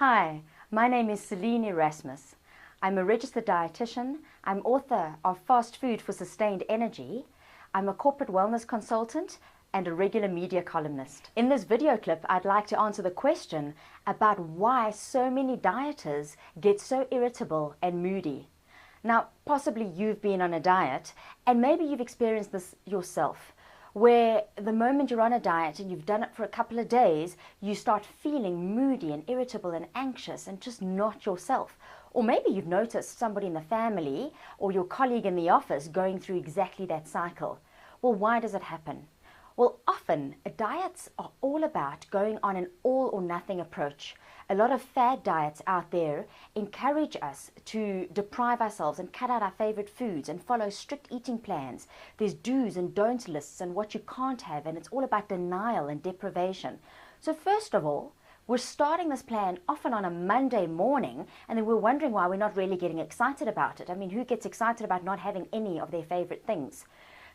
Hi, my name is Celynn Erasmus. I'm a registered dietitian. I'm author of Fast Food for Sustained Energy. I'm a corporate wellness consultant and a regular media columnist. In this video clip, I'd like to answer the question about why so many dieters get so irritable and moody. Now, possibly you've been on a diet and maybe you've experienced this yourself, where the moment you're on a diet and you've done it for a couple of days, you start feeling moody and irritable and anxious and just not yourself. Or maybe you've noticed somebody in the family or your colleague in the office going through exactly that cycle. Well, why does it happen? Well, often diets are all about going on an all or nothing approach. A lot of fad diets out there encourage us to deprive ourselves and cut out our favorite foods and follow strict eating plans. There's do's and don'ts lists and what you can't have, and it's all about denial and deprivation. So first of all, we're starting this plan often on a Monday morning, and then we're wondering why we're not really getting excited about it. I mean, who gets excited about not having any of their favorite things?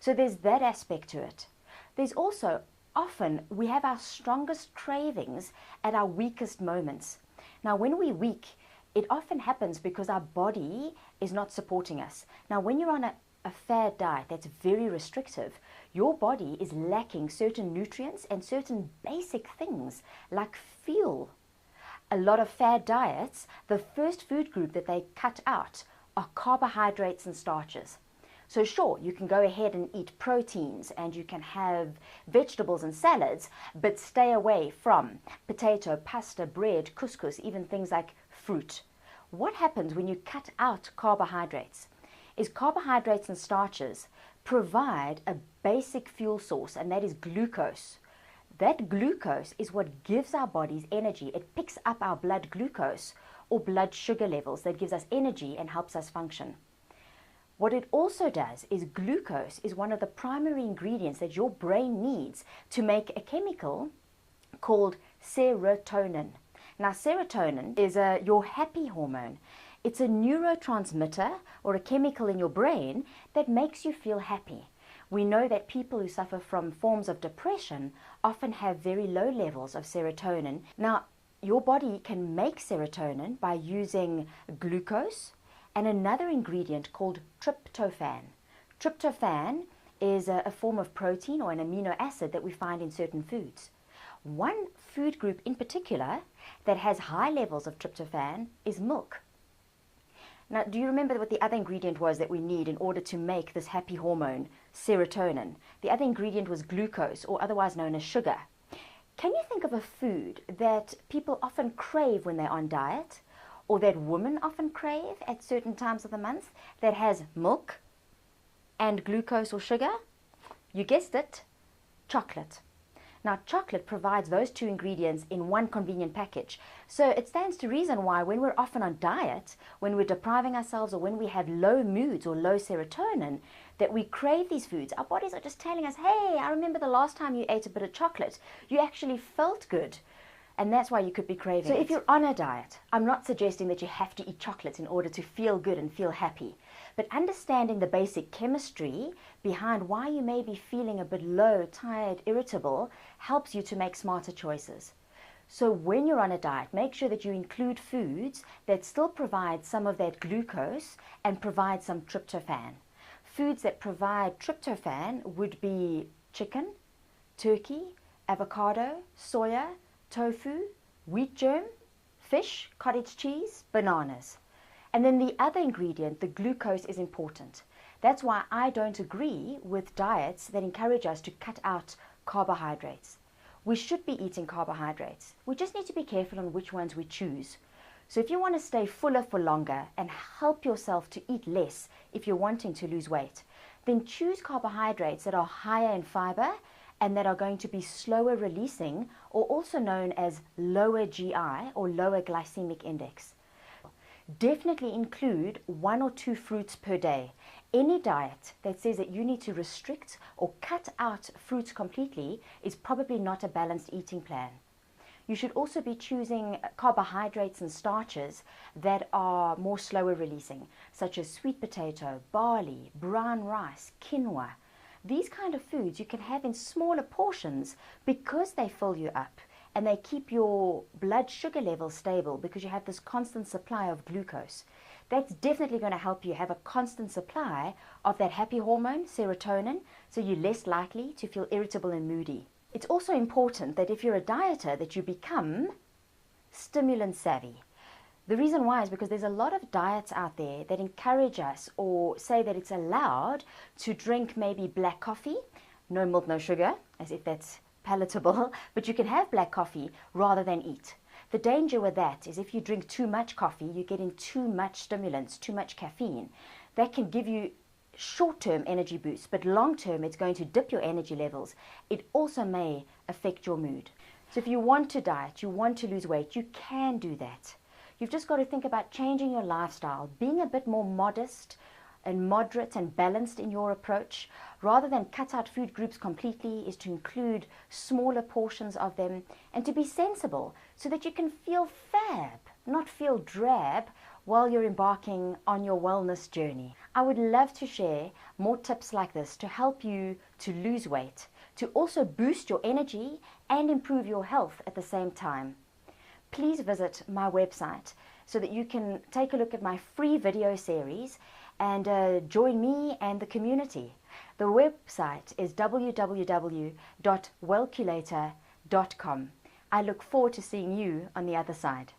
So there's that aspect to it. There's also often we have our strongest cravings at our weakest moments. Now, when we're weak, it often happens because our body is not supporting us. Now, when you're on a fad diet that's very restrictive, your body is lacking certain nutrients and certain basic things like fuel. A lot of fad diets, the first food group that they cut out are carbohydrates and starches. So sure, you can go ahead and eat proteins and you can have vegetables and salads, but stay away from potato, pasta, bread, couscous, even things like fruit. What happens when you cut out carbohydrates is carbohydrates and starches provide a basic fuel source, and that is glucose. That glucose is what gives our bodies energy. It picks up our blood glucose or blood sugar levels that gives us energy and helps us function. What it also does is glucose is one of the primary ingredients that your brain needs to make a chemical called serotonin. Now, serotonin is your happy hormone. It's a neurotransmitter or a chemical in your brain that makes you feel happy. We know that people who suffer from forms of depression often have very low levels of serotonin. Now, your body can make serotonin by using glucose and another ingredient called tryptophan. Tryptophan is a form of protein or an amino acid that we find in certain foods. One food group in particular that has high levels of tryptophan is milk. Now, do you remember what the other ingredient was that we need in order to make this happy hormone, serotonin? The other ingredient was glucose, or otherwise known as sugar. Can you think of a food that people often crave when they're on diet, or that women often crave at certain times of the month, that has milk and glucose or sugar? You guessed it, chocolate. Now, chocolate provides those two ingredients in one convenient package. So it stands to reason why when we're often on diet, when we're depriving ourselves or when we have low moods or low serotonin, that we crave these foods. Our bodies are just telling us, hey, I remember the last time you ate a bit of chocolate. You actually felt good. And that's why you could be craving it. So if you're on a diet, I'm not suggesting that you have to eat chocolate in order to feel good and feel happy. But understanding the basic chemistry behind why you may be feeling a bit low, tired, irritable, helps you to make smarter choices. So when you're on a diet, make sure that you include foods that still provide some of that glucose and provide some tryptophan. Foods that provide tryptophan would be chicken, turkey, avocado, soya, tofu, Wheatgerm, fish, cottage cheese, bananas. And then the other ingredient, the glucose, is important. That's why I don't agree with diets that encourage us to cut out carbohydrates. We should be eating carbohydrates. We just need to be careful on which ones we choose. So if you want to stay fuller for longer and help yourself to eat less if you're wanting to lose weight, then choose carbohydrates that are higher in fiber and that are going to be slower releasing, or also known as lower GI or lower glycemic index. Definitely include 1 or 2 fruits per day. Any diet that says that you need to restrict or cut out fruits completely is probably not a balanced eating plan. You should also be choosing carbohydrates and starches that are more slower releasing, such as sweet potato, barley, brown rice, quinoa. These kind of foods you can have in smaller portions because they fill you up and they keep your blood sugar level stable because you have this constant supply of glucose. That's definitely going to help you have a constant supply of that happy hormone, serotonin, so you're less likely to feel irritable and moody. It's also important that if you're a dieter, that you become stimulant savvy. The reason why is because there's a lot of diets out there that encourage us or say that it's allowed to drink maybe black coffee, no milk, no sugar, as if that's palatable, but you can have black coffee rather than eat. The danger with that is if you drink too much coffee, you're getting too much stimulants, too much caffeine. That can give you short-term energy boosts, but long-term it's going to dip your energy levels. It also may affect your mood. So if you want to diet, you want to lose weight, you can do that. You've just got to think about changing your lifestyle, being a bit more modest and moderate and balanced in your approach. Rather than cut out food groups completely, is to include smaller portions of them and to be sensible so that you can feel fab, not feel drab while you're embarking on your wellness journey. I would love to share more tips like this to help you to lose weight, to also boost your energy and improve your health at the same time. Please visit my website so that you can take a look at my free video series and join me and the community. The website is www.wellculator.com. I look forward to seeing you on the other side.